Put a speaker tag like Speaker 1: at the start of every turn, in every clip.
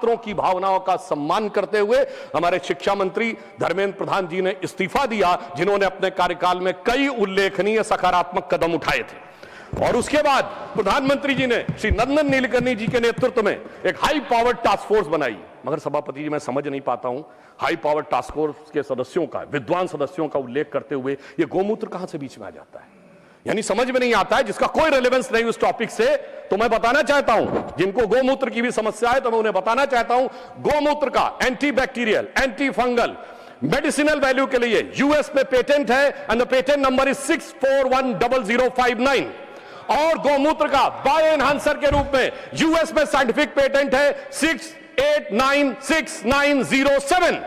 Speaker 1: छात्रों की भावनाओं का सम्मान करते हुए हमारे शिक्षा मंत्री धर्मेंद्र प्रधान जी ने इस्तीफा दिया, जिन्होंने अपने कार्यकाल में कई उल्लेखनीय सकारात्मक कदम उठाए थे। और उसके बाद प्रधानमंत्री जी ने श्री नंदन नीलकर्णी जी के नेतृत्व में एक हाई पावर टास्क फोर्स बनाई। मगर सभापति जी, मैं समझ नहीं पाता हूं, हाई पावर टास्क फोर्स के सदस्यों का, विद्वान सदस्यों का उल्लेख करते हुए ये गोमूत्र कहां से बीच में आ जाता है? यानी समझ में नहीं आता है, जिसका कोई रेलेवेंस नहीं उस टॉपिक से। तो मैं बताना चाहता हूं, जिनको गोमूत्र की भी समस्या है, तो मैं उन्हें बताना चाहता हूं, गोमूत्र का anti bacterial, anti fungal, medicinal value के लिए यूएस में पेटेंट है, and the patent number is 6410059। और गोमूत्र का बायो एनहांसर के रूप में यूएस में साइंटिफिक पेटेंट है 6896907।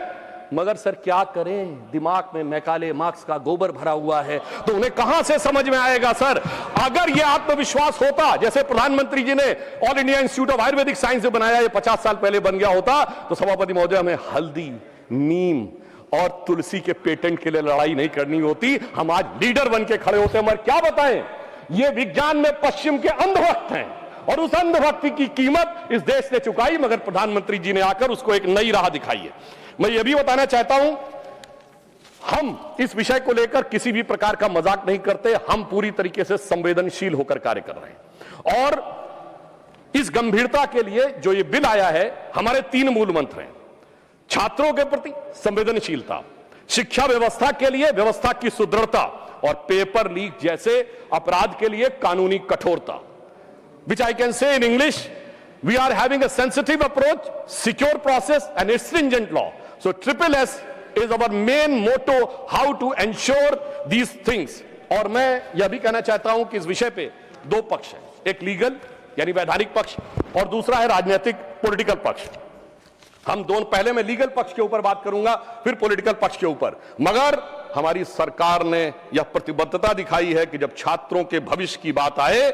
Speaker 1: मगर सर क्या करें, दिमाग में मैकाले मार्क्स का गोबर भरा हुआ है, तो उन्हें कहां से समझ में आएगा? सर, अगर यह आत्मविश्वास होता, जैसे प्रधानमंत्री जी ने all India institute of Ayurvedic science जो बनाया, ये 50 साल पहले बन गया होता, तो सभापति महोदय हमें हल्दी, नीम और तुलसी के पेटेंट के लिए लड़ाई नहीं करनी होती, हम आज लीडर बन के खड़े होते। मगर क्या बताएं, ये विज्ञान में पश्चिम के अंधभक्त हैं, और उस अंधभक्ति की कीमत इस देश ने चुकाई, मगर प्रधानमंत्री जी ने आकर उसको एक नई राह दिखाई है। मैं यह भी बताना चाहता हूं, हम इस विषय को लेकर किसी भी प्रकार का मजाक नहीं करते, हम पूरी तरीके से संवेदनशील होकर कार्य कर रहे हैं। और इस गंभीरता के लिए जो ये बिल आया है, हमारे 3 मूल मंत्र हैं। छात्रों के प्रति संवेदनशीलता, शिक्षा व्यवस्था के लिए व्यवस्था की सुदृढ़ता, और पेपर लीक जैसे अपराध के लिए कानूनी कठोरता। Which I can say in English, we are having a sensitive approach, secure process and a stringent law. So SSS is our main motto, how to ensure these things. और मैं यह भी कहना चाहता हूं कि इस विषय पे 2 पक्ष हैं, एक लीगल यानी वैधानिक पक्ष, और दूसरा है राजनीतिक पॉलिटिकल पक्ष। हम दोनों, पहले मैं लीगल पक्ष के ऊपर बात करूंगा, फिर पॉलिटिकल पक्ष के ऊपर। मगर हमारी सरकार ने यह प्रतिबद्धता दिखाई है कि जब छात्रों के भविष्य की बात आए,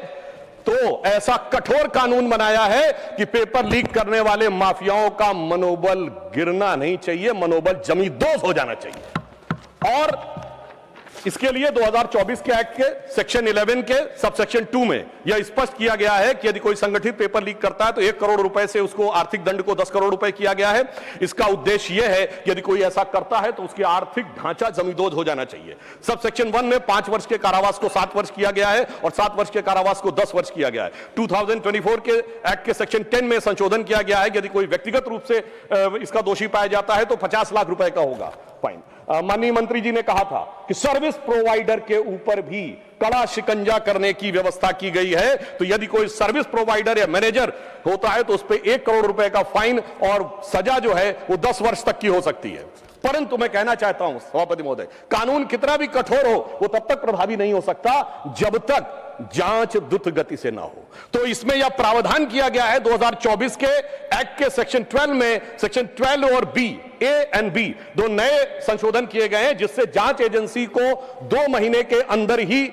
Speaker 1: तो ऐसा कठोर कानून बनाया है कि पेपर लीक करने वाले माफियाओं का मनोबल गिरना नहीं चाहिए, मनोबल जमींदोज हो जाना चाहिए। और इसके लिए 2024 के एक्ट के सेक्शन 11 के सबसेक्शन 2 में यह स्पष्ट किया गया है कि यदि कोई संगठित पेपर लीक करता है तो 1 करोड़ रुपए से उसको आर्थिक दंड को 10 करोड़ रुपए किया गया है। इसका उद्देश्य यह है कि यदि कोई ऐसा करता है तो उसकी आर्थिक ढांचा जमींदोज हो जाना चाहिए। सबसेक्शन 1 में 5 वर्ष के कारावास को 7 वर्ष किया गया है, और 7 वर्ष के कारावास को 10 वर्ष किया गया है। 2024 के एक्ट के सेक्शन 10 में संशोधन किया गया है कि यदि कोई व्यक्तिगत रूप से इसका दोषी पाया जाता है तो 50 लाख रुपए का होगा फाइन। माननीय मंत्री जी ने कहा था कि सर्विस प्रोवाइडर के ऊपर भी कड़ा शिकंजा करने की व्यवस्था की गई है, तो यदि कोई सर्विस प्रोवाइडर या मैनेजर होता है तो उस पर 1 करोड़ रुपए का फाइन और सजा जो है वो 10 वर्ष तक की हो सकती है। परंतु मैं कहना चाहता हूं सभापति महोदय, कानून कितना भी कठोर हो वो तब तक प्रभावी नहीं हो सकता जब तक जांच द्रुत गति से ना हो। तो इसमें यह प्रावधान किया गया है 2024 के एक्ट के सेक्शन 12 में, सेक्शन 12 और बी, ए एंड बी 2 नए संशोधन किए गए हैं, जिससे जांच एजेंसी को 2 महीने के अंदर ही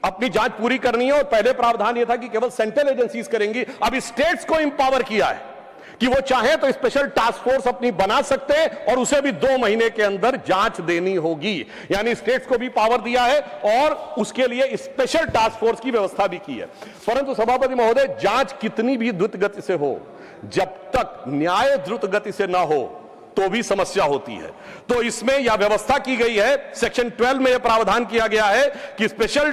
Speaker 1: अपनी जांच पूरी करनी है। और पहले प्रावधान यह था कि केवल सेंट्रल एजेंसीज करेंगी, अब स्टेट्स को इंपावर किया है कि वो चाहे तो स्पेशल टास्क फोर्स अपनी बना सकते हैं और उसे भी 2 महीने के अंदर जांच देनी होगी। यानी स्टेट्स को भी पावर दिया है और उसके लिए स्पेशल टास्क फोर्स की व्यवस्था भी की है। परंतु सभापति महोदय, जांच कितनी भी द्रुत गति से हो, जब तक न्याय द्रुत गति से ना हो तो भी समस्या होती है। तो इसमें यह व्यवस्था की गई है, सेक्शन 12 में यह प्रावधान किया गया है कि स्पेशल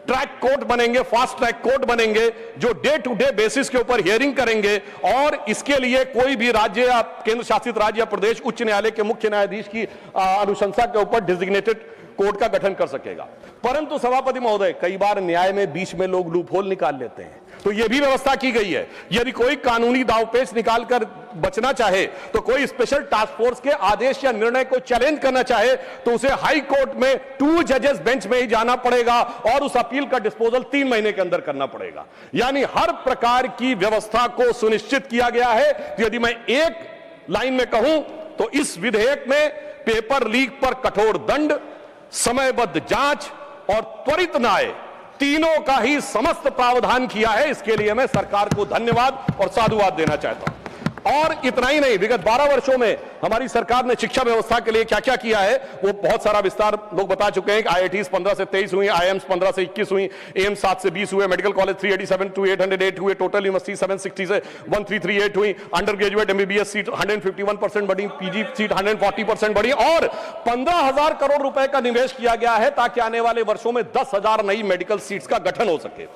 Speaker 1: ट्रैक कोर्ट बनेंगे, फास्ट ट्रैक कोर्ट बनेंगे, जो डे टू डे बेसिस के ऊपर हियरिंग करेंगे, और इसके लिए कोई भी राज्य या केंद्र शासित राज्य या प्रदेश उच्च न्यायालय के मुख्य न्यायाधीश की अनुशंसा के ऊपर डेजिग्नेटेड कोर्ट का गठन कर सकेगा। परंतु सभापति महोदय, कई बार न्याय में बीच में लोग लूपहोल निकाल लेते हैं, तो यह भी व्यवस्था की गई है, यदि कोई कानूनी दावपेच निकालकर बचना चाहे, तो कोई स्पेशल टास्क फोर्स के आदेश या निर्णय को चैलेंज करना चाहे, तो उसे हाई कोर्ट में 2 जजेस बेंच में ही जाना पड़ेगा और उस अपील का डिस्पोजल 3 महीने के अंदर करना पड़ेगा। यानी हर प्रकार की व्यवस्था को सुनिश्चित किया गया है। तो यदि मैं एक लाइन में कहूं तो इस विधेयक में पेपर लीक पर कठोर दंड, समयबद्ध जांच और त्वरित न्याय, तीनों का ही समस्त प्रावधान किया है। इसके लिए मैं सरकार को धन्यवाद और साधुवाद देना चाहता हूं। और इतना ही नहीं, विगत 12 वर्षों में हमारी सरकार ने शिक्षा व्यवस्था के लिए क्या क्या किया है वो बहुत सारा विस्तार लोग बता चुके हैं कि IITs 15 से 23 हुई, IIMs 15 से 21 हुई, एम्स 7 से 20 हुए, मेडिकल कॉलेज 387 to 808 हुए, टोटल यूनिवर्सिटी 760 से 1338 हुई, अंडर ग्रेजुएट MBBS सीट 151% बढ़ी, PG सीट 140% बढ़ी और 15,000 करोड़ रुपए का निवेश किया गया है ताकि आने वाले वर्षों में 10,000 नई मेडिकल सीट्स का गठन हो सके।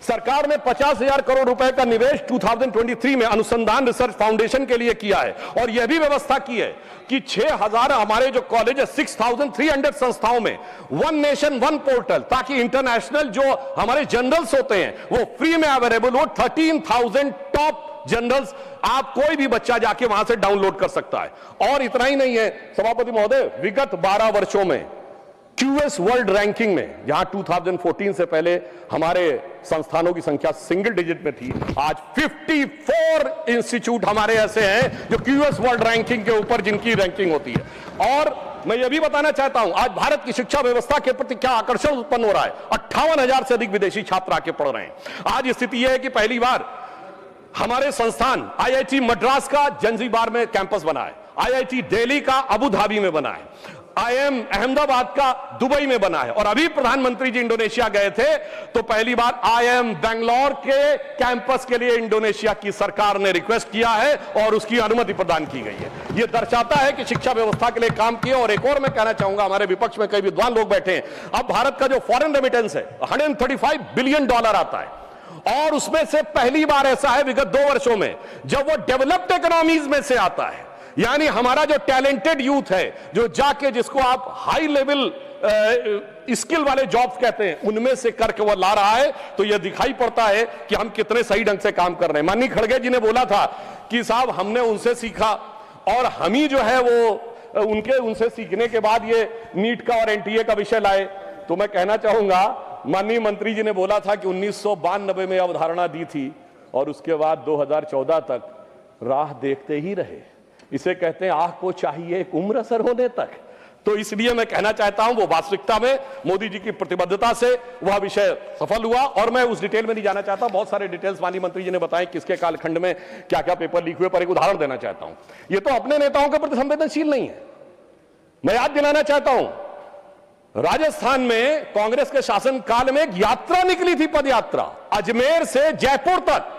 Speaker 1: सरकार ने 50,000 करोड़ रुपए का निवेश 2023 में अनुसंधान रिसर्च फाउंडेशन के लिए किया है और यह भी व्यवस्था की है कि 6,000 हमारे जो कॉलेज है 6,300 संस्थाओं में वन नेशन वन पोर्टल, ताकि इंटरनेशनल जो हमारे जर्नल्स होते हैं वो फ्री में अवेलेबल हो। 13,000 टॉप जर्नल्स आप कोई भी बच्चा जाके वहां से डाउनलोड कर सकता है। और इतना ही नहीं है सभापति महोदय, विगत 12 वर्षों में QS वर्ल्ड रैंकिंग में, जहां 2014 से पहले हमारे संस्थानों की संख्या सिंगल डिजिट में थी, आज 54 इंस्टीट्यूट हमारे ऐसे हैं जो QS वर्ल्ड रैंकिंग के ऊपर जिनकी रैंकिंग होती है। और मैं यह भी बताना चाहता हूं आज भारत की शिक्षा व्यवस्था के प्रति क्या आकर्षण उत्पन्न हो रहा है। 58,000 से अधिक विदेशी छात्र आके पढ़ रहे हैं। आज स्थिति यह है कि पहली बार हमारे संस्थान IIT मद्रास का जंजीबार में कैंपस बना है, IIT दिल्ली का अबू धाबी में बना है, IIM अहमदाबाद का दुबई में बना है और अभी प्रधानमंत्री जी इंडोनेशिया गए थे तो पहली बार IIM बेंगलोर के कैंपस के लिए इंडोनेशिया की सरकार ने रिक्वेस्ट किया है और उसकी अनुमति प्रदान की गई है। यह दर्शाता है कि शिक्षा व्यवस्था के लिए काम किए। और एक और मैं कहना चाहूंगा, हमारे विपक्ष में कई विद्वान लोग बैठे हैं, अब भारत का जो फॉरेन रेमिटेंस है $135 बिलियन आता है और उसमें से पहली बार ऐसा है विगत 2 वर्षों में जब वो डेवलप्ड इकोनॉमीज में से आता है, यानी हमारा जो टैलेंटेड यूथ है जो जाके जिसको आप हाई लेवल स्किल वाले जॉब्स कहते हैं उनमें से करके वो ला रहा है, तो यह दिखाई पड़ता है कि हम कितने सही ढंग से काम कर रहे हैं। माननीय खड़गे जी ने बोला था कि साहब हमने उनसे सीखा और हम ही जो है वो उनसे सीखने के बाद ये नीट का और NTA का विषय लाए। तो मैं कहना चाहूंगा, माननीय मंत्री जी ने बोला था कि 1992 में अवधारणा दी थी और उसके बाद 2014 तक राह देखते ही रहे। इसे कहते हैं आह को चाहिए एक उम्र असर होने तक। तो इसलिए मैं कहना चाहता हूं वो वास्तविकता में मोदी जी की प्रतिबद्धता से वह विषय सफल हुआ। और मैं उस डिटेल में नहीं जाना चाहता, बहुत सारे डिटेल्स माननीय मंत्री जी ने बताए किसके कालखंड में क्या क्या पेपर लीक हुए, पर एक उदाहरण देना चाहता हूं। ये तो अपने नेताओं के प्रति संवेदनशील नहीं है। मैं याद दिलाना चाहता हूं, राजस्थान में कांग्रेस के शासन काल में एक यात्रा निकली थी, पद यात्रा, अजमेर से जयपुर तक।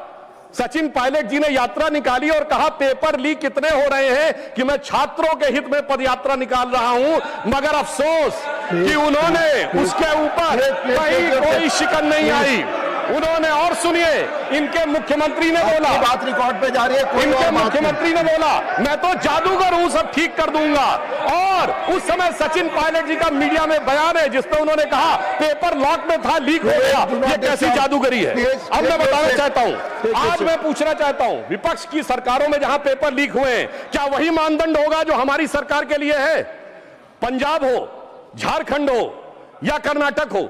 Speaker 1: सचिन पायलट जी ने यात्रा निकाली और कहा पेपर लीक कितने हो रहे हैं कि मैं छात्रों के हित में पदयात्रा निकाल रहा हूं। मगर अफसोस कि उन्होंने उसके ऊपर कहीं कोई शिकन नहीं आई। उन्होंने, और सुनिए, इनके मुख्यमंत्री ने बोला,
Speaker 2: बात रिकॉर्ड पे जा रही है,
Speaker 1: इनके मुख्यमंत्री ने बोला मैं तो जादूगर हूं, सब ठीक कर दूंगा। और उस समय सचिन पायलट जी का मीडिया में बयान है जिसमें उन्होंने कहा पेपर लॉक में था, लीक हो गया। ये कैसी जादूगरी है? अब मैं बताना चाहता हूं, आज मैं पूछना चाहता हूं, विपक्ष की सरकारों में जहां पेपर लीक हुए हैं, क्या वही मानदंड होगा जो हमारी सरकार के लिए है? पंजाब हो, झारखंड हो या कर्नाटक हो,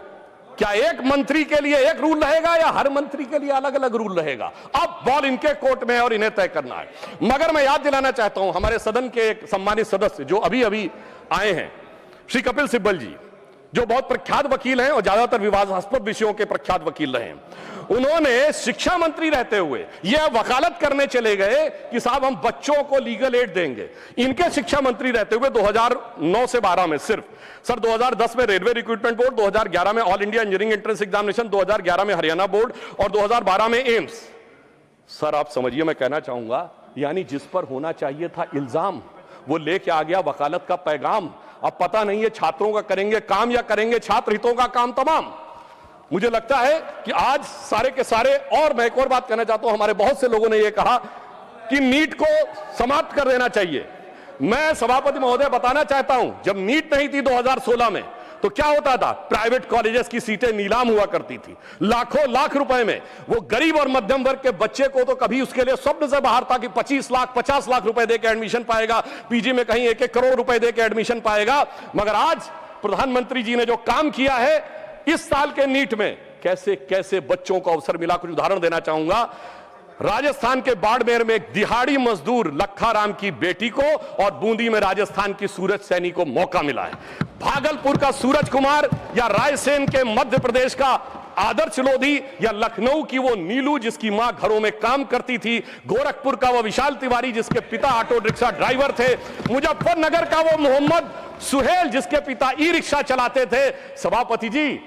Speaker 1: क्या एक मंत्री के लिए एक रूल रहेगा या हर मंत्री के लिए अलग अलग रूल रहेगा? अब बॉल इनके कोर्ट में है और इन्हें तय करना है। मगर मैं याद दिलाना चाहता हूं, हमारे सदन के एक सम्मानित सदस्य जो अभी अभी आए हैं, श्री कपिल सिब्बल जी, जो बहुत प्रख्यात वकील हैं और ज्यादातर विवादास्पद विषयों के प्रख्यात वकील रहे हैं, उन्होंने शिक्षा मंत्री रहते हुए यह वकालत करने चले गए कि साहब हम बच्चों को लीगल एड देंगे। इनके शिक्षा मंत्री रहते हुए 2009 से 12 में सिर्फ, सर 2010 में रेलवे रिक्रूटमेंट बोर्ड, 2011 में all India engineering entrance examination, 2011 में हरियाणा बोर्ड और 2012 में एम्स। सर आप समझिए, मैं कहना चाहूंगा, यानी जिस पर होना चाहिए था इल्जाम, वो लेके आ गया वकालत का पैगाम। अब पता नहीं है छात्रों का करेंगे काम या करेंगे छात्र हितों का काम तमाम। मुझे लगता है कि आज सारे के सारे, और मैं एक और बात कहना चाहता हूं, हमारे बहुत से लोगों ने यह कहा कि नीट को समाप्त कर देना चाहिए। मैं सभापति महोदय बताना चाहता हूं, जब नीट नहीं थी 2016 में, तो क्या होता था? प्राइवेट कॉलेजेस की सीटें नीलाम हुआ करती थी, लाखों लाख रुपए में। वो गरीब और मध्यम वर्ग के बच्चे को तो कभी उसके लिए स्वप्न से बाहर था कि 25 लाख 50 लाख रुपए देकर एडमिशन पाएगा, पीजी में कहीं 1-1 करोड़ रुपए देकर एडमिशन पाएगा। मगर आज प्रधानमंत्री जी ने जो काम किया है इस साल के नीट में, कैसे कैसे बच्चों को अवसर मिला। कुछ उदाहरण देना चाहूंगा। राजस्थान के बाड़मेर में एक दिहाड़ी मजदूर लखा की बेटी को और बूंदी में राजस्थान की सूरज सैनी को मौका मिला है। भागलपुर का सूरज कुमार या रायसेन के मध्य प्रदेश का आदर्श लोधी या लखनऊ की वो नीलू जिसकी मां घरों में काम करती थी, गोरखपुर का वो विशाल तिवारी जिसके पिता ऑटो रिक्शा ड्राइवर थे, मुजफ्फरनगर का वो मोहम्मद सुहेल जिसके पिता ई रिक्शा चलाते थे। सभापति जी,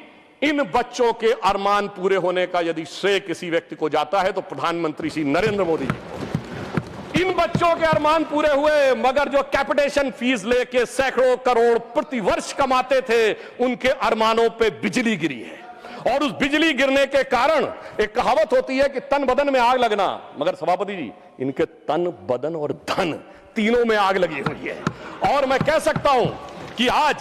Speaker 1: इन बच्चों के अरमान पूरे होने का यदि श्रेय किसी व्यक्ति को जाता है तो प्रधानमंत्री श्री नरेंद्र मोदी जी। इन बच्चों के अरमान पूरे हुए, मगर जो कैपिटेशन फीस लेके सैकड़ों करोड़ प्रति वर्ष कमाते थे, उनके अरमानों पे बिजली गिरी है। और उस बिजली गिरने के कारण एक कहावत होती है कि तन बदन में आग लगना, मगर सभापति जी इनके तन बदन और धन तीनों में आग लगी हुई है। और मैं कह सकता हूं कि आज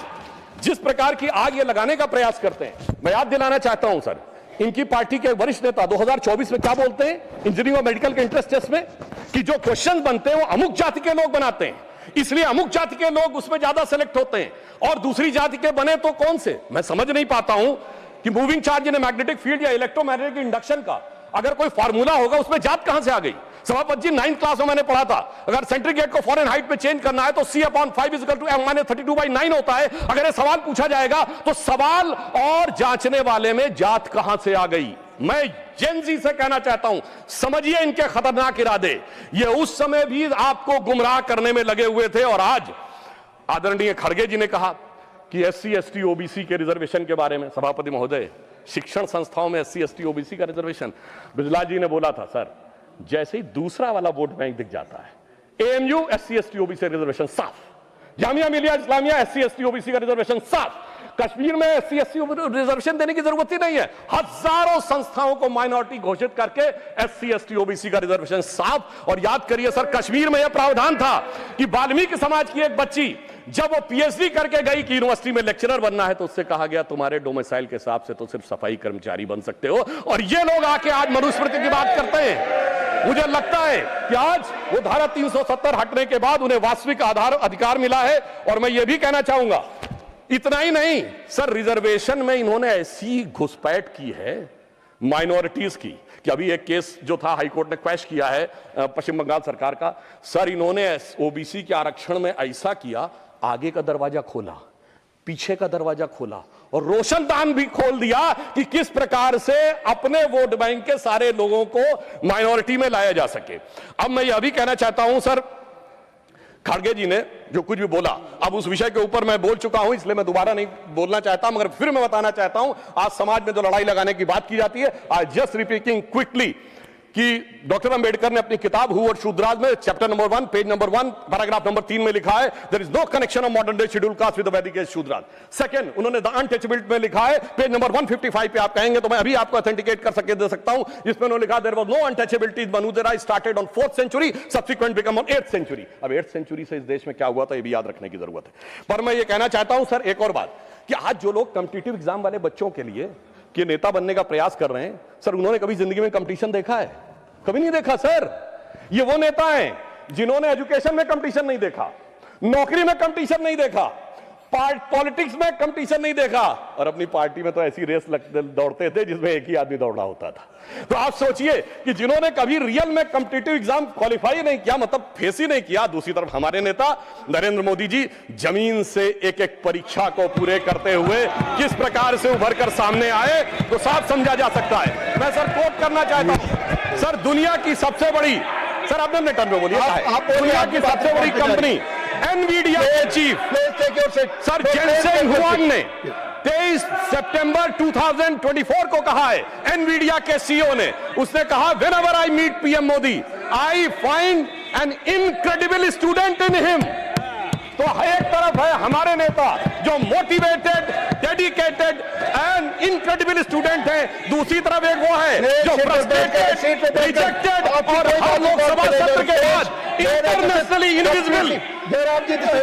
Speaker 1: जिस प्रकार की आग ये लगाने का प्रयास करते हैं, मैं याद दिलाना चाहता हूं सर, इनकी पार्टी के वरिष्ठ नेता 2024 में क्या बोलते हैं इंजीनियरिंग और मेडिकल के इंट्रेंस टेस्ट में, कि जो क्वेश्चन बनते हैं वो अमुक जाति के लोग बनाते हैं, इसलिए अमुक जाति के लोग उसमें ज्यादा सेलेक्ट होते हैं, और दूसरी जाति के बने तो कौन से। मैं समझ नहीं पाता हूं कि moving charge in magnetic field या इलेक्ट्रोमैग्नेटिक इंडक्शन का अगर कोई फार्मूला होगा उसमें जात कहां से आ गई। सभापति जी 9th क्लास में मैंने पढ़ा था, अगर सेंट्रीग्रेड को फॉरेन हाइट में चेंज करना है तो C/5 = M-32/9 होता है। अगर ये सवाल पूछा जाएगा तो सवाल और जांचने वाले में जात कहां से आ गई। मैं जेनजी से कहना चाहता हूं, समझिए इनके खतरनाक इरादे। ये उस समय भी आपको गुमराह करने में लगे हुए थे, और आज आदरणीय खड़गे जी ने कहा कि SC ST OBC के रिजर्वेशन के बारे में। सभापति महोदय, शिक्षण संस्थाओं में SC ST OBC का रिजर्वेशन, बिजला जी ने बोला था सर, जैसे ही दूसरा वाला वोट बैंक दिख जाता है, AMU SC ST OBC reservation साफ, Jamia Millia Islamia SC ST OBC का रिजर्वेशन साफ, कश्मीर में SC ST रिजर्वेशन देने की जरूरत ही नहीं है। हजारों संस्थाओं को माइनॉरिटी घोषित करके SC ST OBC का रिजर्वेशन साफ। और याद करिए सर, कश्मीर में यह प्रावधान था कि वाल्मीकि समाज की एक बच्ची जब वो PhD करके गई कि यूनिवर्सिटी में लेक्चरर बनना है, तो उससे कहा गया तुम्हारे डोमिसाइल के हिसाब से तो सिर्फ सफाई कर्मचारी बन सकते हो। और ये लोग आके आज मनुस्मृति की बात करते हैं। मुझे लगता है कि आज वो धारा 370 हटने के बाद उन्हें वास्तविक अधिकार मिला है। और मैं ये भी कहना चाहूंगा, इतना ही नहीं सर, रिजर्वेशन में इन्होंने ऐसी घुसपैठ की है माइनॉरिटीज की कि अभी एक केस जो था हाईकोर्ट ने क्वैश किया है पश्चिम बंगाल सरकार का। सर, इन्होंने OBC के आरक्षण में ऐसा किया, आगे का दरवाजा खोला, पीछे का दरवाजा खोला, और रोशनदान भी खोल दिया कि किस प्रकार से अपने वोट बैंक के सारे लोगों को माइनॉरिटी में लाया जा सके। अब मैं यह भी कहना चाहता हूं सर, खड़गे जी ने जो कुछ भी बोला, अब उस विषय के ऊपर मैं बोल चुका हूं, इसलिए मैं दोबारा नहीं बोलना चाहता, मगर फिर मैं बताना चाहता हूं, आज समाज में जो लड़ाई लगाने की बात की जाती है, आई जस्ट रिपीटिंग क्विकली कि डॉक्टर अंबेडकर ने अपनी किताब हु और शूद्राज में chapter number 1 page number 1 paragraph number 3 में लिखा है, there is no connection of modern day scheduled caste with the Vedic age Shudras. Second, उन्होंने द अनटचेबिलिटी में लिखा है, पेज नंबर 155 पे आप कहेंगे तो मैं अभी आपको ऑथेंटिकेट कर सके दे सकता हूं, जिसमें उन्होंने लिखा देयर वाज नो अनटचेबिलिटी मनुदेरा started on 4th century, subsequent become on 8th century. अब 8th सेंचुरी से इस देश में क्या हुआ था ये भी याद रखने की जरूरत है। पर मैं ये कहना चाहता हूं सर एक और बात, कि आज जो लोग कॉम्पिटिटिव एग्जाम वाले बच्चों के लिए कि नेता बनने का प्रयास कर रहे हैं, सर उन्होंने कभी जिंदगी में कंपटीशन देखा है? कभी नहीं देखा सर। ये वो नेता हैं जिन्होंने एजुकेशन में कंपटीशन नहीं देखा, नौकरी में कंपटीशन नहीं देखा, पॉलिटिक्स में कंपटीशन नहीं देखा, और अपनी पार्टी में तो ऐसी रेस दौड़ते थे जिसमें एक ही आदमी दौड़ा होता था। तो आप सोचिए कि जिन्होंने कभी रियल में कॉम्पिटिटिव एग्जाम क्वालिफाई नहीं किया, मतलब फेस ही नहीं किया। दूसरी तरफ हमारे नेता नरेंद्र मोदी जी जमीन से एक एक परीक्षा को पूरे करते हुए किस प्रकार से उभर कर सामने आए, तो साफ समझा जा सकता है। मैं सर कोट करना चाहता हूं सर, दुनिया की सबसे बड़ी, सर आपने अपने टर्म में बोलिए, दुनिया की सबसे बड़ी कंपनी एनवीडिया के चीफ सर जेनसेन हुआंग ने 23 सितंबर 2024 को कहा है, एनवीडिया के CEO ने, उसने कहा whenever I meet PM Modi I find an incredible student in him. तो एक तरफ है हमारे नेता जो motivated, dedicated and incredible student है, दूसरी तरफ एक वो है जो फ्रस्ट्रेटेड, रिजेक्टेड और हर लोकसभा सत्र के बाद इंटरनेशनली इनविजिबल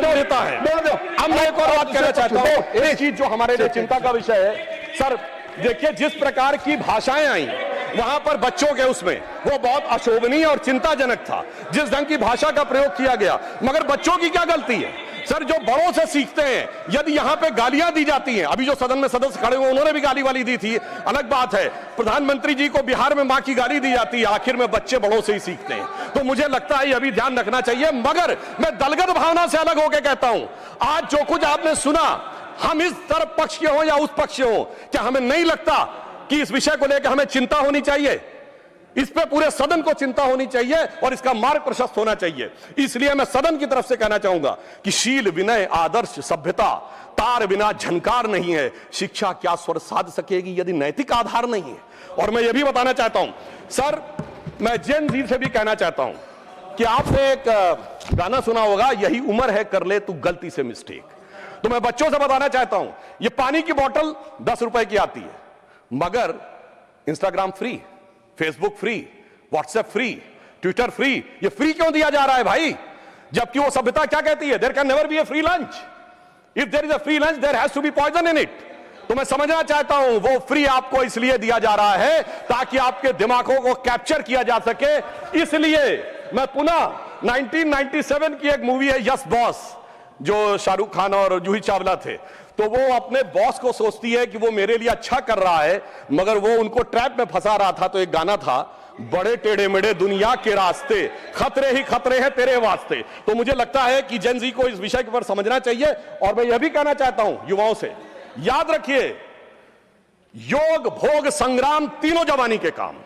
Speaker 1: नेता है। अब मैं एक और बात कहना चाहता हूं, एक चीज जो हमारे लिए चिंता का विषय है सर, देखिए जिस प्रकार की भाषाएं आई वहां पर बच्चों के उसमें वो बहुत अशोभनीय और चिंताजनक था, जिस ढंग की भाषा का प्रयोग किया गया। मगर बच्चों की क्या गलती है सर, जो बड़ों से सीखते हैं। यदि यहां पे गालियां दी जाती हैं, अभी जो सदन में सदस्य खड़े हुए उन्होंने भी गाली वाली दी थी, अलग बात है। प्रधानमंत्री जी को बिहार में मां की गाली दी जाती है, आखिर में बच्चे बड़ों से ही सीखते हैं। तो मुझे लगता है ये भी ध्यान रखना चाहिए। मगर मैं दलगत भावना से अलग होकर कहता हूं, आज जो कुछ आपने सुना, हम इस तरफ पक्ष के हों या उस पक्ष के हों, क्या हमें नहीं लगता कि इस विषय को लेकर हमें चिंता होनी चाहिए, इस पे पूरे सदन को चिंता होनी चाहिए और इसका मार्ग प्रशस्त होना चाहिए। इसलिए मैं सदन की तरफ से कहना चाहूंगा कि शील, विनय, आदर्श, सभ्यता तार बिना झनकार नहीं है। शिक्षा क्या स्वर साध सकेगी यदि नैतिक आधार नहीं है। और मैं यह भी बताना चाहता हूं सर, मैं जेन जी से भी कहना चाहता हूं कि आपने एक गाना सुना होगा, यही उम्र है कर ले तू गलती से मिस्टेक। तो मैं बच्चों से बताना चाहता हूं, ये पानी की बोतल 10 रुपए की आती है, मगर Instagram free, Facebook free, WhatsApp free, Twitter free. ये फ्री क्यों दिया जा रहा है भाई? जबकि वो सभ्यता क्या कहती है, there can never be a free lunch. If there is a free lunch there has to be poison in it. तो मैं समझना चाहता हूं वो फ्री आपको इसलिए दिया जा रहा है ताकि आपके दिमागों को कैप्चर किया जा सके। इसलिए मैं पुनः 1997 की एक मूवी है यस बॉस, जो शाहरुख खान और जूही चावला थे, तो वो अपने बॉस को सोचती है कि वो मेरे लिए अच्छा कर रहा है, मगर वो उनको ट्रैप में फंसा रहा था। तो एक गाना था, बड़े टेढ़े मेढ़े दुनिया के रास्ते, खतरे ही खतरे हैं तेरे वास्ते। तो मुझे लगता है कि जेन जी को इस विषय के ऊपर समझना चाहिए। और मैं यह भी कहना चाहता हूं युवाओं से, याद रखिए योग, भोग, संग्राम तीनों जवानी के काम।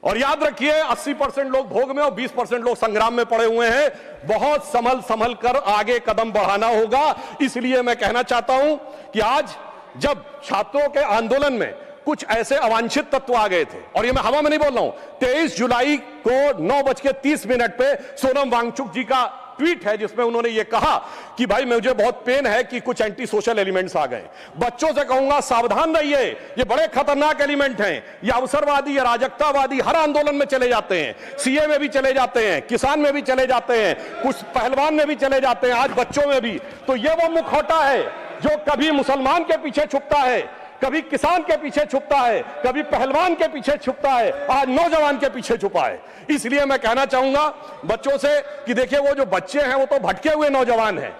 Speaker 1: और याद रखिए 80% लोग भोग में और 20% लोग संग्राम में पड़े हुए हैं। बहुत संभल संभल कर आगे कदम बढ़ाना होगा। इसलिए मैं कहना चाहता हूं कि आज जब छात्रों के आंदोलन में कुछ ऐसे अवांछित तत्व आ गए थे, और ये मैं हवा में नहीं बोल रहा हूं, 23 जुलाई को 9:30 पे सोनम वांगचुक जी का ट्वीट है जिसमें उन्होंने ये कहा कि भाई मुझे बहुत पेन है कि कुछ एंटी सोशल एलिमेंट्स आ गए। बच्चों से कहूंगा सावधान रहिए, ये बड़े खतरनाक एलिमेंट हैं। ये अवसरवादी, ये राजकतावादी हर आंदोलन में चले जाते हैं, सीए में भी चले जाते हैं, किसान में भी चले जाते हैं, कुछ पहलवान में भी चले जाते हैं, आज बच्चों में भी। तो ये वो मुखौटा है जो कभी मुसलमान के पीछे छुपता है, कभी किसान के पीछे छुपता है, कभी पहलवान के पीछे छुपता है, आज नौजवान के पीछे छुपा है। इसलिए मैं कहना चाहूंगा बच्चों से कि देखिए वो जो बच्चे हैं वो तो भटके हुए नौजवान हैं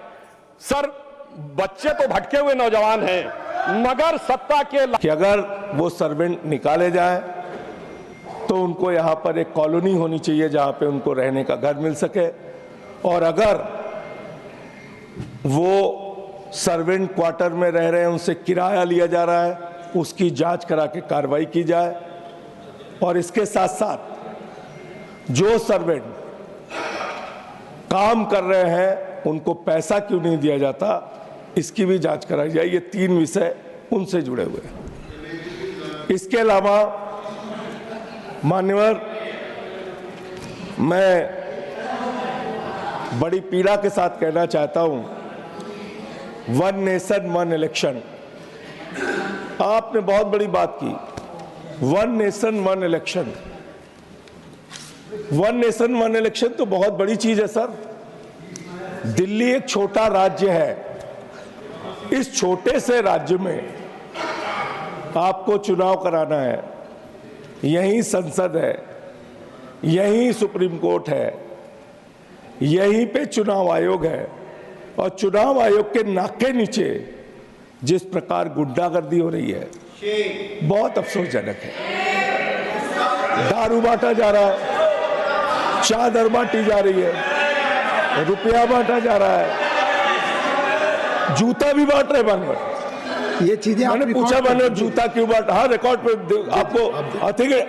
Speaker 1: सर, बच्चे तो भटके हुए नौजवान हैं, मगर सत्ता के
Speaker 2: कि अगर वो सर्वेंट निकाले जाए तो उनको यहाँ पर एक कॉलोनी होनी चाहिए जहाँ पे उनको रहने का घर मिल सके। और अगर वो सर्वेंट क्वार्टर में रह रहे हैं, उनसे किराया लिया जा रहा है, उसकी जांच करा के कार्रवाई की जाए। और इसके साथ साथ जो सर्वेंट काम कर रहे हैं उनको पैसा क्यों नहीं दिया जाता, इसकी भी जांच कराई जाए। ये 3 विषय उनसे जुड़े हुए हैं। इसके अलावा मान्यवर, मैं बड़ी पीड़ा के साथ कहना चाहता हूं, 1 नेशन 1 इलेक्शन, आपने बहुत बड़ी बात की। 1 नेशन 1 इलेक्शन, 1 नेशन 1 इलेक्शन तो बहुत बड़ी चीज है सर। दिल्ली एक छोटा राज्य है, इस छोटे से राज्य में आपको चुनाव कराना है। यही संसद है, यही सुप्रीम कोर्ट है, यहीं पे चुनाव आयोग है। और चुनाव आयोग के नाक के नीचे जिस प्रकार गुंडागर्दी हो रही है, बहुत अफसोसजनक है। दारू बांटा जा रहा है, चादर बांटी जा रही है, रुपया बांटा जा रहा है, जूता भी बांट रहे बानवर।
Speaker 3: ये चीजें
Speaker 2: मैंने पूछा बानवर जूता क्यों बांट, हाँ रिकॉर्ड पे आपको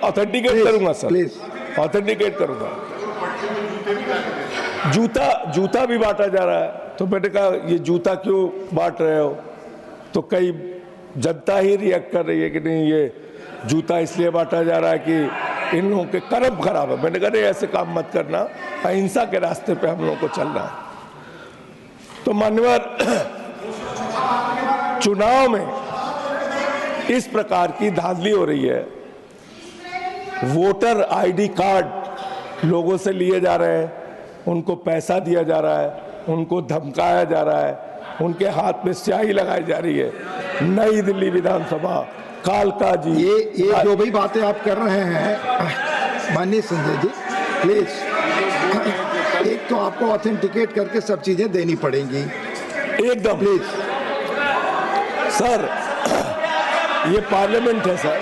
Speaker 2: ऑथेंटिकेट करूंगा सर, प्लीज ऑथेंटिकेट करूंगा। जूता भी बांटा जा रहा है। तो मैंने कहा ये जूता क्यों बांट रहे हो, तो कई जनता ही रिएक्ट कर रही है कि नहीं ये जूता इसलिए बांटा जा रहा है कि इन लोगों के कर्म खराब है। मैंने कहा नहीं ऐसे काम मत करना, अहिंसा के रास्ते पे हम लोगों को चलना है। तो मान्यवर, चुनाव में इस प्रकार की धांधली हो रही है। वोटर आईडी कार्ड लोगों से लिए जा रहे हैं, उनको पैसा दिया जा रहा है, उनको धमकाया जा रहा है, उनके हाथ में स्याही लगाई जा रही है। नई दिल्ली विधानसभा, कालका जी,
Speaker 3: ये जो भी बातें आप कर रहे हैं माननीय संजय जी, प्लीज एक तो आपको ऑथेंटिकेट करके सब चीजें देनी पड़ेंगी
Speaker 2: एकदम।
Speaker 3: प्लीज
Speaker 2: सर, ये पार्लियामेंट है सर,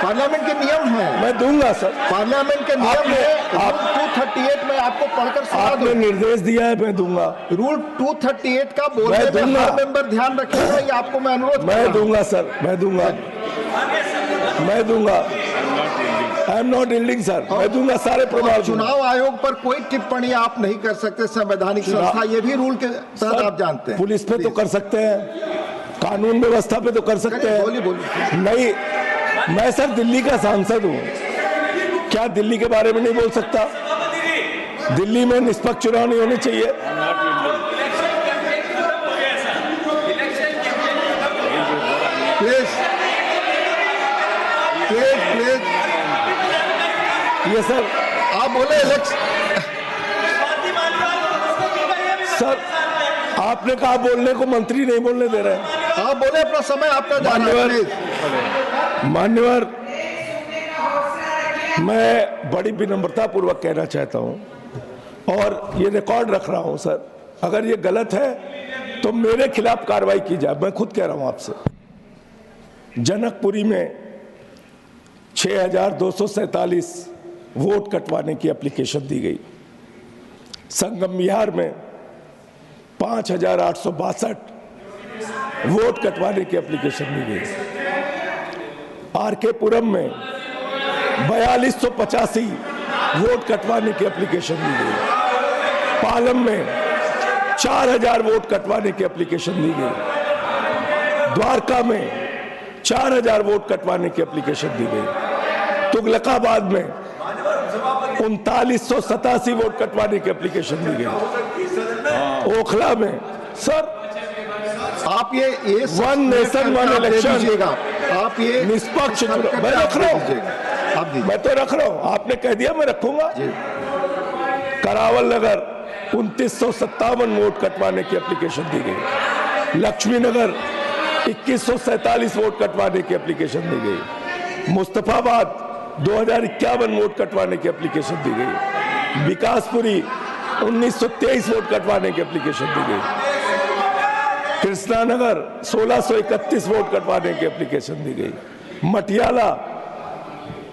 Speaker 3: पार्लियामेंट के नियम है।
Speaker 2: मैं दूंगा सर,
Speaker 3: पार्लियामेंट के नियम है।
Speaker 2: आप
Speaker 3: 238 में आपको पढ़कर सुना दूं।
Speaker 2: आपने निर्देश दिया है, मैं दूंगा।
Speaker 3: रूल 238 का बोलने में हर मेंबर ध्यान रखेगा, ये आपको मैं अनुरोध
Speaker 2: मैं दूंगा सर, मैं दूंगा। मैं दूंगा। I am not yielding sir, मैं दूंगा सारे प्रभाव।
Speaker 3: चुनाव आयोग पर कोई टिप्पणी आप नहीं कर सकते, संवैधानिक संस्था, ये भी रूल के तहत आप जानते हैं।
Speaker 2: पुलिस पे तो कर सकते हैं, कानून व्यवस्था पे तो कर सकते हैं।
Speaker 3: बोलिए।
Speaker 2: नहीं, मैं सर दिल्ली का सांसद हूँ, क्या दिल्ली के बारे में नहीं बोल सकता? दिल्ली में निष्पक्ष चुनाव नहीं होने चाहिए?
Speaker 3: प्लीज
Speaker 2: ये सर
Speaker 3: आप बोले इलेक्शन।
Speaker 2: सर आपने कहा बोलने को, मंत्री नहीं बोलने दे रहे हैं।
Speaker 3: आप बोले, अपना समय आपका जाना है, प्लीज।
Speaker 2: मान्यवर, मैं बड़ी विनम्रता पूर्वक कहना चाहता हूं और ये रिकॉर्ड रख रहा हूं सर, अगर ये गलत है तो मेरे खिलाफ कार्रवाई की जाए। मैं खुद कह रहा हूं आपसे, जनकपुरी में 6247 वोट कटवाने की एप्लीकेशन दी गई, संगम विहार में 5862 वोट कटवाने की एप्लीकेशन दी गई, आरके पुरम में 4285 वोट कटवाने की एप्लीकेशन दी गई, पालम में 4000 वोट कटवाने की एप्लीकेशन दी गई, द्वारका में 4000 वोट कटवाने की एप्लीकेशन दी गई, तुगलकाबाद में 3987 वोट कटवाने की एप्लीकेशन दी गई, ओखला में सर
Speaker 3: आप ये
Speaker 2: वन नेशन वन इलेक्शन,
Speaker 3: आप ये
Speaker 2: निष्पक्ष, मैं रख रहा हूं, मैं तो रख रहा हूं, आपने कह दिया मैं रखूंगा। करावल नगर 2957 वोट कटवाने की एप्लीकेशन दी गई, लक्ष्मी नगर 2147 वोट कटवाने की एप्लीकेशन दी गई, मुस्तफाबाद 2051 वोट कटवाने की एप्लीकेशन दी गई, विकासपुरी 1923 वोट कटवाने की एप्लीकेशन दी गई, कृष्णानगर 1631 वोट कटवाने की एप्लीकेशन दी गई, मटियाला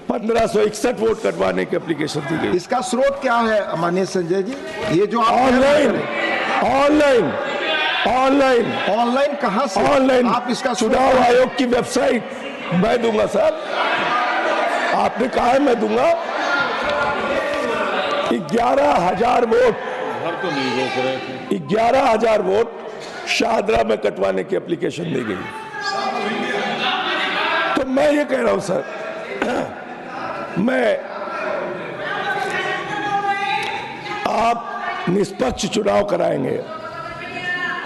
Speaker 2: 1561 वोट कटवाने की एप्लीकेशन दी गई।
Speaker 3: इसका स्रोत क्या है माननीय संजय जी? ये जो आप ऑनलाइन कहां से?
Speaker 2: ऑनलाइन
Speaker 3: आप इसका
Speaker 2: चुनाव आयोग की वेबसाइट, मैं दूंगा सर, आपने कहा है मैं दूंगा। 11,000 वोट, 11,000 वोट शाहदरा में कटवाने की एप्लीकेशन दी गई। तो मैं ये कह रहा हूं सर, आप निष्पक्ष चुनाव कराएंगे,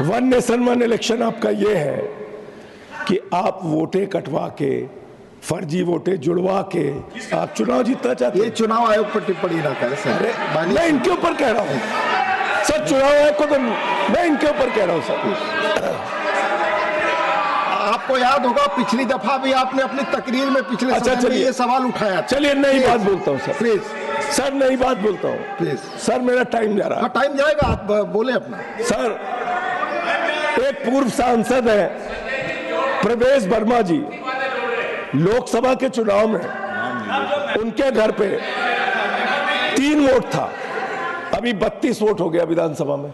Speaker 2: वन नेशन वन इलेक्शन आपका ये है कि आप वोटें कटवा के, फर्जी वोटें जुड़वा के आप चुनाव जीतना चाहते हैं।
Speaker 3: ये चुनाव आयोग पर टिप्पणी ना करें सर।
Speaker 2: मैं इनके ऊपर कह रहा हूं सर, चुनाव आयोग को तो मैं इनके ऊपर कह रहा हूं सर।
Speaker 3: आपको याद होगा पिछली दफा भी आपने अपनी तकरीर में पिछले सत्र में ये सवाल उठाया।
Speaker 2: चलिए नई बात बोलता हूं सर,
Speaker 3: प्लीज
Speaker 2: सर, नई बात बोलता हूं
Speaker 3: प्लीज
Speaker 2: सर, मेरा टाइम जा रहा है।
Speaker 3: टाइम जाएगा, आप बोले अपना।
Speaker 2: सर, एक पूर्व सांसद है प्रवेश वर्मा जी, लोकसभा के चुनाव में उनके घर पे 3 वोट था, अभी 32 वोट हो गया विधानसभा में।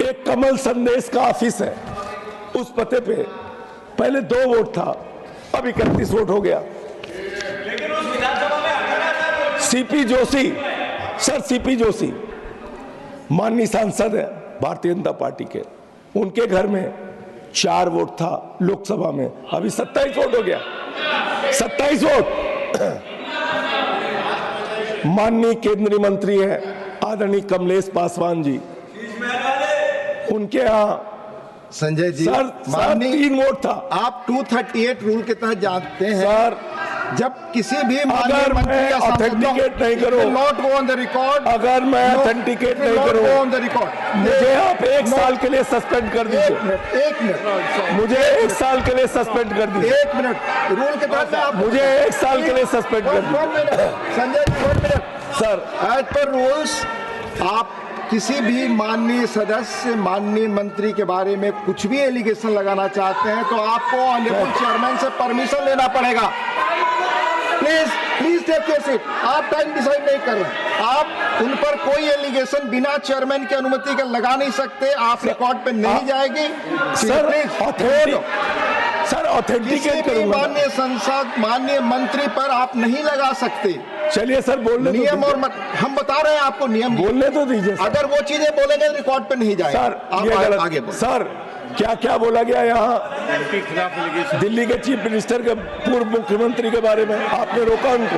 Speaker 2: एक कमल संदेश का ऑफिस है, उस पते पे पहले 2 वोट था, अब 31 वोट हो गया। CP Joshi sir, CP Joshi माननीय सांसद है भारतीय जनता पार्टी के, उनके घर में 4 वोट था लोकसभा में, अभी 27 वोट हो गया, 27 वोट। माननीय केंद्रीय मंत्री है आदरणीय कमलेश पासवान जी, उनके यहाँ
Speaker 3: संजय जी
Speaker 2: सर 3 वोट था।
Speaker 3: आप 238 रूल के तहत जानते हैं
Speaker 2: सर,
Speaker 3: जब किसी भी
Speaker 2: अगर मैं ऑथेंटिकेट नहीं करूं,
Speaker 3: not go on the record,
Speaker 2: अगर मैं ऑथेंटिकेट नहीं करूं,
Speaker 3: ऑन द रिकॉर्ड,
Speaker 2: मुझे आप 1 साल के लिए सस्पेंड कर दीजिए।
Speaker 3: 1 मिनट,
Speaker 2: मुझे 1 साल के लिए सस्पेंड कर दीजिए।
Speaker 3: 1 मिनट, रूल के तहत आप
Speaker 2: मुझे 1 साल के लिए सस्पेंड कर दीजिए।
Speaker 3: Sanjay ji 1 minute
Speaker 2: sir,
Speaker 3: as per rules आप किसी भी माननीय सदस्य, माननीय मंत्री के बारे में कुछ भी एलिगेशन लगाना चाहते हैं तो आपको ऑनरेबल चेयरमैन से परमिशन लेना पड़ेगा। Please take your seat. आप टाइम डिसाइड नहीं कर रहे, आप उन पर कोई एलिगेशन बिना चेयरमैन की अनुमति के लगा नहीं सकते, आप रिकॉर्ड पे नहीं जाएगी।
Speaker 2: सर, सर
Speaker 3: किसी
Speaker 2: ऑथेंटिकेट
Speaker 3: भी
Speaker 2: करूंगा।
Speaker 3: माननीय संसद माननीय मंत्री पर आप नहीं लगा सकते।
Speaker 2: चलिए सर बोलने तो
Speaker 3: नियम और
Speaker 2: दीजिए।
Speaker 3: हम बता रहे हैं आपको नियम।
Speaker 2: बोलने तो दीजिए सर।
Speaker 3: अगर वो चीजें बोलेंगे तो रिकॉर्ड पे नहीं जाएगा।
Speaker 2: सर
Speaker 3: आप
Speaker 2: ये गलत
Speaker 3: आगे बोलो।
Speaker 2: सर क्या क्या बोला गया यहाँ दिल्ली के चीफ मिनिस्टर के पूर्व मुख्यमंत्री के बारे में? आपने रोका उनको?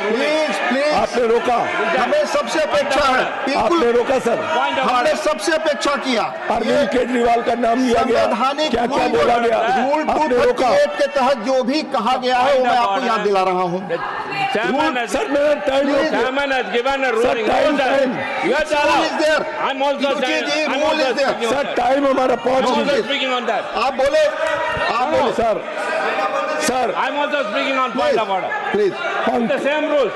Speaker 3: प्लीज प्लीज
Speaker 2: आपने रोका?
Speaker 3: हमें सबसे अपेक्षा है।
Speaker 2: आपने
Speaker 3: बिल्कुल
Speaker 2: रोका सर?
Speaker 3: हमने सबसे अपेक्षा किया।
Speaker 2: अरविंद केजरीवाल का नाम लिया गया,
Speaker 3: संवैधानिक
Speaker 2: क्या क्या बोला गया?
Speaker 3: रूल
Speaker 2: आपने रोका?
Speaker 3: 238 के तहत जो भी कहा गया है वो मैं आपको याद दिला रहा हूँ।
Speaker 2: सर मेरा time
Speaker 4: Chairman has given a ruling.
Speaker 2: time.
Speaker 4: You have to
Speaker 3: Rule
Speaker 4: allow.
Speaker 3: is there.
Speaker 4: I'm also
Speaker 3: Ruchi
Speaker 4: saying.
Speaker 3: ji,
Speaker 4: I'm
Speaker 3: rule
Speaker 4: also
Speaker 3: is there.
Speaker 4: speaking on
Speaker 2: sir
Speaker 4: that.
Speaker 2: Time हमारा पहुंच
Speaker 4: I'm also
Speaker 2: गया।
Speaker 4: speaking on that.
Speaker 3: आप बोले
Speaker 2: sir sir
Speaker 4: I'm also speaking on point of order.
Speaker 3: Please
Speaker 4: The same rules.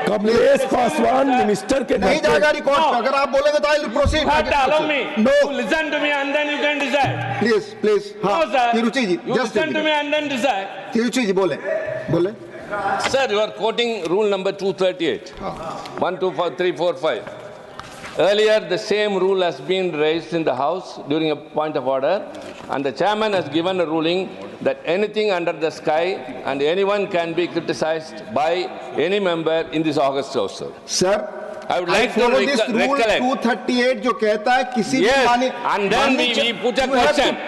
Speaker 2: Kamlesh Paswan minister के
Speaker 3: नहीं
Speaker 2: घर
Speaker 3: जाएगा
Speaker 2: पे
Speaker 3: रिकॉर्ड पे। अगर आप बोलेंगे तो I proceed.
Speaker 4: You have to allow me
Speaker 3: no
Speaker 4: to listen to me and then you can decide.
Speaker 3: Please please हाँ
Speaker 4: No, sir.
Speaker 3: Tiruchi ji
Speaker 4: You
Speaker 3: just
Speaker 4: listen to me and then decide.
Speaker 3: Tiruchi ji बोले बोले।
Speaker 4: Sir, you are quoting rule number 238. 1, 2, 3, 4, 5. Earlier, the same rule has been raised in the House during a point of order, and the chairman has given a ruling that anything under the sky and anyone can be criticized by any member in this August House.
Speaker 3: Sir
Speaker 4: I would like to
Speaker 3: follow this rule
Speaker 4: recollect.
Speaker 3: 238 जो कहता है किसी भी
Speaker 4: Yes,
Speaker 3: मानी
Speaker 4: and then we put a question.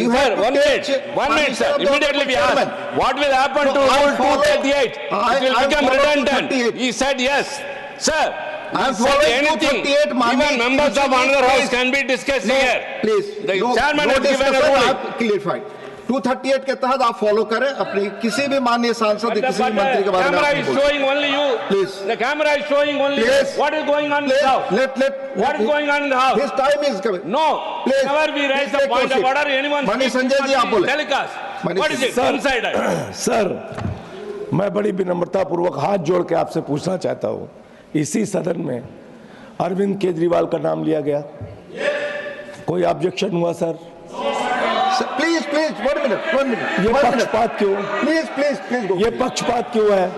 Speaker 3: you
Speaker 4: Sir,
Speaker 3: have to
Speaker 4: 1
Speaker 3: take
Speaker 4: minute, 1 minute, sir.
Speaker 3: permission of the
Speaker 4: Immediately we
Speaker 3: chairman.
Speaker 4: ask, what will happen to
Speaker 3: So I
Speaker 4: rule
Speaker 3: follow-
Speaker 4: 238?
Speaker 3: I-
Speaker 4: It will
Speaker 3: I
Speaker 4: become
Speaker 3: follow
Speaker 4: redundant.
Speaker 3: 238.
Speaker 4: He said yes. Sir,
Speaker 3: I
Speaker 4: he said
Speaker 3: follow
Speaker 4: anything.
Speaker 3: 238, Mani.
Speaker 4: Even members of another
Speaker 3: Please.
Speaker 4: house can be discussed
Speaker 3: No,
Speaker 4: here.
Speaker 3: please.
Speaker 4: The
Speaker 3: No,
Speaker 4: chairman
Speaker 3: no
Speaker 4: has given a
Speaker 3: discussion,
Speaker 4: ruling.
Speaker 3: आप clarified. 238 के तहत आप follow करें अपनी किसी भी माननीय सांसद
Speaker 4: But
Speaker 3: किसी भी मंत्री के
Speaker 4: the
Speaker 3: बारे में
Speaker 4: camera
Speaker 3: आप
Speaker 4: is
Speaker 3: नहीं बोलें।
Speaker 4: showing only you.
Speaker 3: Please.
Speaker 4: The camera is showing only
Speaker 3: Please.
Speaker 4: what is going on in the house.
Speaker 3: Let
Speaker 4: What is going on in the house?
Speaker 3: His time is coming.
Speaker 4: No.
Speaker 3: Please.
Speaker 4: Whenever we raise
Speaker 3: Please
Speaker 4: the
Speaker 3: take
Speaker 4: point
Speaker 3: your
Speaker 4: of
Speaker 3: seat.
Speaker 4: order, anyone
Speaker 3: Mani
Speaker 4: speaks
Speaker 3: Sanjay ji,
Speaker 4: must
Speaker 3: आप
Speaker 4: be
Speaker 3: बोले।
Speaker 4: telecast.
Speaker 3: Mani
Speaker 4: What is it?
Speaker 2: Sir.
Speaker 4: One-sided.
Speaker 2: Sir मैं बड़ी विनम्रता पूर्वक हाथ जोड़ के आपसे पूछना चाहता हूँ, इसी सदन में अरविंद केजरीवाल का नाम लिया गया, कोई ऑब्जेक्शन हुआ सर?
Speaker 3: प्लीज प्लीज 1 मिनट
Speaker 2: ये पक्षपात क्यों?
Speaker 3: प्लीज
Speaker 2: ये पक्षपात क्यों है?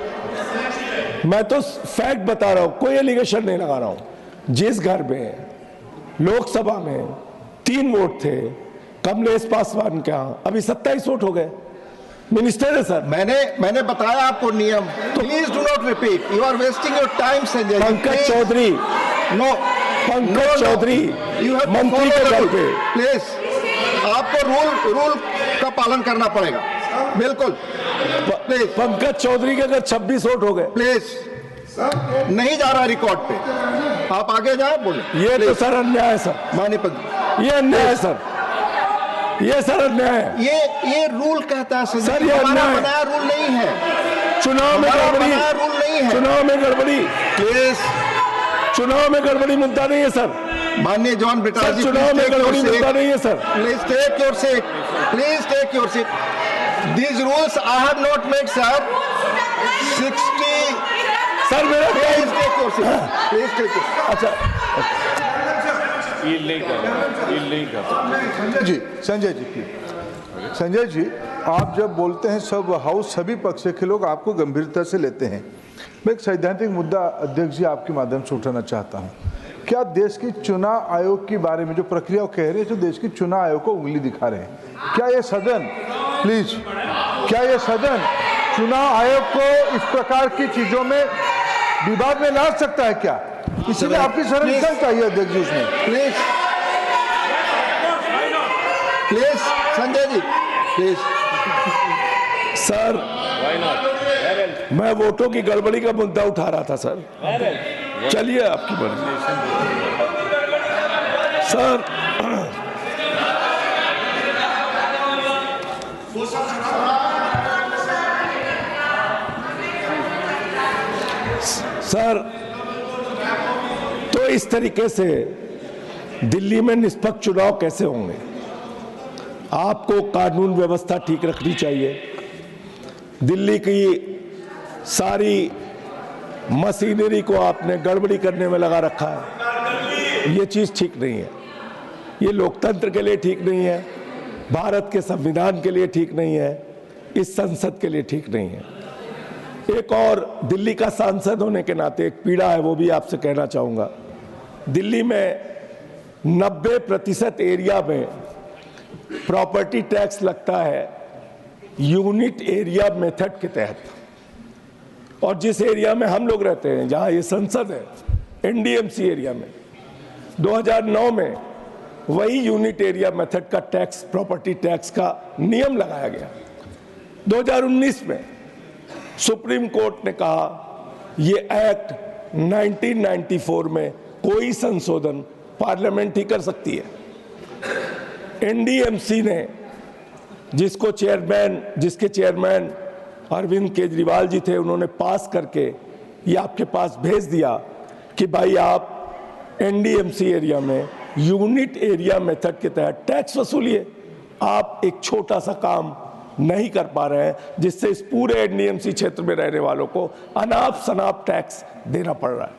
Speaker 2: मैं तो फैक्ट बता रहा हूँ, कोई एलिगेशन नहीं लगा रहा हूँ। जिस घर में लोकसभा में 3 वोट थे कमलेश पासवान के यहाँ, अभी 27 वोट हो गए। मिनिस्टर है सर।
Speaker 3: मैंने बताया आपको नियम। Please do not repeat, you are wasting your time Sanjay.
Speaker 2: Pankaj Chaudhary,
Speaker 3: no
Speaker 2: Pankaj Chaudhary
Speaker 3: you have
Speaker 2: मंत्री के घर पे।
Speaker 3: प्लीज आपको रूल का पालन करना पड़ेगा बिल्कुल। प्लीज
Speaker 2: पंकज चौधरी के अगर 26 वोट हो गए,
Speaker 3: प्लीज नहीं जा रहा रिकॉर्ड पे, आप आगे जाए बोले।
Speaker 2: ये तो सर अन्याय है सर,
Speaker 3: मानी पद
Speaker 2: ये अन्याय है सर, ये सर अन्याय है।
Speaker 3: ये रूल कहता है
Speaker 2: सर, ये
Speaker 3: हमारा
Speaker 2: अन्याय है।
Speaker 3: बनाया रूल नहीं है।
Speaker 2: चुनाव में
Speaker 3: हमारा
Speaker 2: गड़बड़ी,
Speaker 3: बनाया रूल नहीं है।
Speaker 2: चुनाव में गड़बड़ी,
Speaker 3: प्लीज
Speaker 2: चुनाव में गड़बड़ी मुद्दा नहीं है सर।
Speaker 3: माननीय जॉन ब्रिटास
Speaker 2: सर
Speaker 3: जी,
Speaker 2: चुनाव में गड़बड़ी मुद्दा नहीं है sir.
Speaker 3: Please take your seat, please take your seat. These rules I have not made, sir. 60.
Speaker 2: Sir मेरा
Speaker 3: Please take your seat. Please take your seat.
Speaker 2: अच्छा
Speaker 5: जी संजय जी प्लीज। संजय जी, आप जब बोलते हैं सब हाउस सभी पक्ष के लोग आपको गंभीरता से लेते हैं। मैं एक सैद्धांतिक मुद्दा अध्यक्ष जी आपके माध्यम से उठाना चाहता हूं। क्या देश की चुनाव आयोग के बारे में जो प्रक्रिया कह रहे हैं, जो देश की चुनाव आयोग को उंगली दिखा रहे हैं, क्या ये सदन प्लीज, क्या ये सदन चुनाव आयोग को इस प्रकार की चीजों में विवाद में ला सकता है क्या? इसलिए आपकी संरक्षण चाहिए अध्यक्ष जी उसमें।
Speaker 3: Please please Sanjay ji please.
Speaker 2: Sir मैं वोटों की गड़बड़ी का मुद्दा उठा रहा था सर। चलिए आपकी मर्जी सर। सर तो इस तरीके से दिल्ली में निष्पक्ष चुनाव कैसे होंगे? आपको कानून व्यवस्था ठीक रखनी चाहिए। दिल्ली की सारी मशीनरी को आपने गड़बड़ी करने में लगा रखा है। ये चीज़ ठीक नहीं है, ये लोकतंत्र के लिए ठीक नहीं है, भारत के संविधान के लिए ठीक नहीं है, इस संसद के लिए ठीक नहीं है। एक और दिल्ली का सांसद होने के नाते एक पीड़ा है, वो भी आपसे कहना चाहूँगा। दिल्ली में 90% एरिया में प्रॉपर्टी टैक्स लगता है यूनिट एरिया मेथड के तहत, और जिस एरिया में हम लोग रहते हैं, जहां ये संसद है, एनडीएमसी एरिया में 2009 में वही यूनिट एरिया मेथड का टैक्स, प्रॉपर्टी टैक्स का नियम लगाया गया। 2019 में सुप्रीम कोर्ट ने कहा ये एक्ट 1994 में कोई संशोधन पार्लियामेंट ही कर सकती है। एनडीएमसी ने जिसके चेयरमैन अरविंद केजरीवाल जी थे, उन्होंने पास करके ये आपके पास भेज दिया कि भाई आप एनडीएमसी एरिया में यूनिट एरिया मेथड के तहत टैक्स वसूलिए। आप एक छोटा सा काम नहीं कर पा रहे हैं, जिससे इस पूरे एनडीएमसी क्षेत्र में रहने वालों को अनाप शनाप टैक्स देना पड़ रहा है।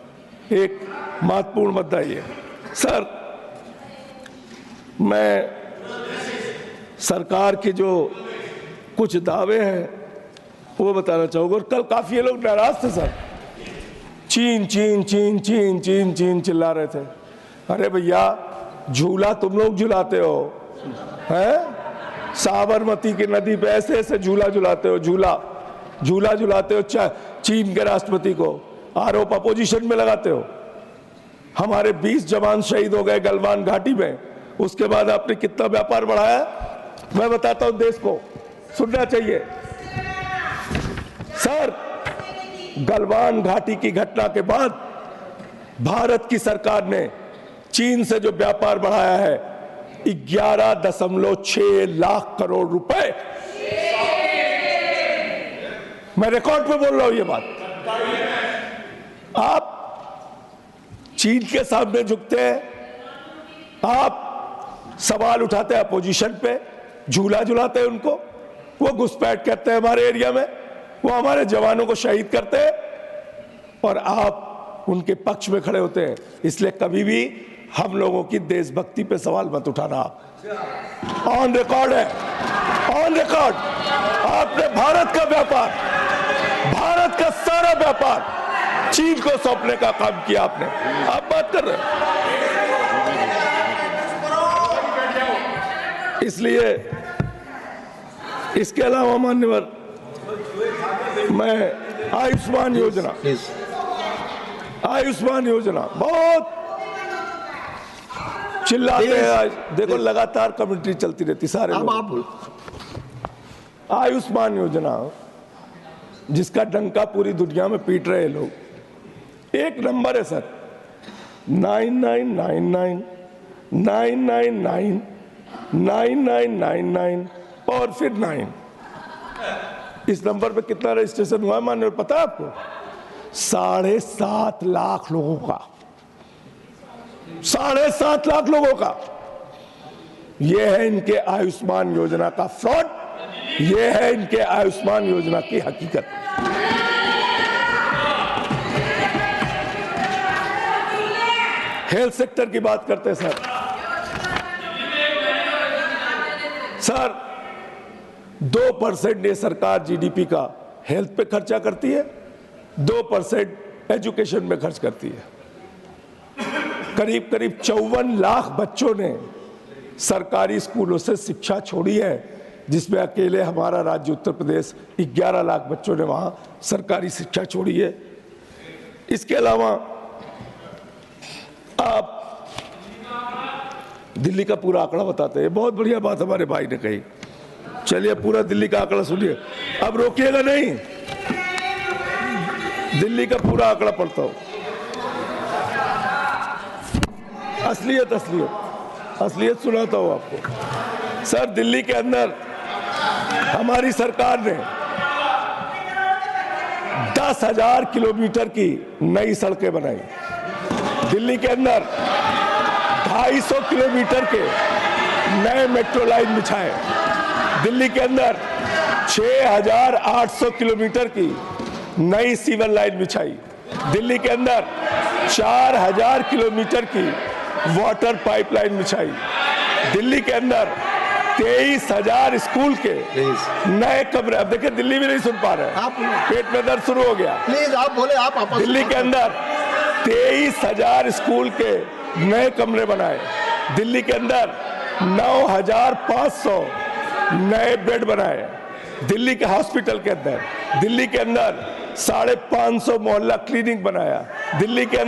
Speaker 2: एक महत्वपूर्ण मुद्दा ये सर, मैं सरकार के जो कुछ दावे हैं वो बताना चाहूंगा। और कल काफी लोग नाराज थे सर, चीन चीन चीन चीन चीन चीन चिल्ला रहे थे। अरे भैया, झूला तुम लोग झुलाते हो, हैं? साबरमती की नदी पे ऐसे ऐसे झूला झुलाते हो, झूला झुलाते हो चीन के राष्ट्रपति को, आरोप अपोजिशन में लगाते हो। हमारे 20 जवान शहीद हो गए गलवान घाटी में, उसके बाद आपने कितना व्यापार बढ़ाया? मैं बताता हूं देश को, सुनना चाहिए सर। गलवान घाटी की घटना के बाद भारत की सरकार ने चीन से जो व्यापार बढ़ाया है 11.6 लाख करोड़ रुपए। मैं रिकॉर्ड पे बोल रहा हूं ये बात। आप चीन के सामने झुकते हैं, आप सवाल उठाते हैं अपोजिशन पे, झूला झुलाते हैं उनको, वो घुसपैठ करते हैं हमारे एरिया में, वो हमारे जवानों को शहीद करते हैं, और आप उनके पक्ष में खड़े होते हैं। इसलिए कभी भी हम लोगों की देशभक्ति पे सवाल मत उठाना। ऑन रिकॉर्ड है, ऑन रिकॉर्ड। आपने भारत का व्यापार, भारत का सारा व्यापार चीन को सौंपने का काम किया आपने। आप बात कर रहे हैं। इसलिए इसके अलावा मान्यवर, मैं आयुष्मान योजना बहुत चिल्लाते हैं। आज देखो लगातार कमेंट्री चलती रहती सारे लोग। आयुष्मान योजना जिसका डंका पूरी दुनिया में पीट रहे लोग, एक नंबर है सर, 9999 999 9999 और फिर 9। इस नंबर पे कितना रजिस्ट्रेशन हुआ है मान्य पता है आपको? 7.5 लाख लोगों का, 7.5 लाख लोगों का। यह है इनके आयुष्मान योजना का फ्रॉड, यह है इनके आयुष्मान योजना की हकीकत। हेल्थ सेक्टर की बात करते हैं सर 2% ये सरकार जीडीपी का हेल्थ पे खर्चा करती है, 2% एजुकेशन में खर्च करती है। करीब 54 लाख बच्चों ने सरकारी स्कूलों से शिक्षा छोड़ी है, जिसमें अकेले हमारा राज्य उत्तर प्रदेश 11 लाख बच्चों ने वहां सरकारी शिक्षा छोड़ी है। इसके अलावा आप दिल्ली का पूरा आंकड़ा बताते हैं, बहुत बढ़िया बात हमारे भाई ने कही। चलिए पूरा दिल्ली का आंकड़ा सुनिए, अब रोकिएगा नहीं, दिल्ली का पूरा आंकड़ा पढ़ता हूं। असलियत सुनाता हूं आपको। सर दिल्ली के अंदर हमारी सरकार ने 10,000 किलोमीटर की नई सड़कें बनाई। दिल्ली के अंदर 250 किलोमीटर के नए मेट्रो लाइन बिछाए। दिल्ली के अंदर 6,800 किलोमीटर की नई सीवर लाइन बिछाई। दिल्ली के अंदर 4,000 किलोमीटर की वाटर पाइपलाइन बिछाई। दिल्ली के अंदर 23,000 स्कूल के नए कमरे। अब देखिए दिल्ली भी नहीं सुन पा रहे, पेट में दर्द शुरू हो गया।
Speaker 3: प्लीज आप बोले, आप
Speaker 2: दिल्ली के अंदर 23,000 स्कूल के नए कमरे बनाए। दिल्ली के अंदर 9,500 नए बेड बनाए। दिल्ली के हॉस्पिटल के अंदर, दिल्ली के अंदर 550 मोहल्ला क्लिनिक बनाया, दिल्ली के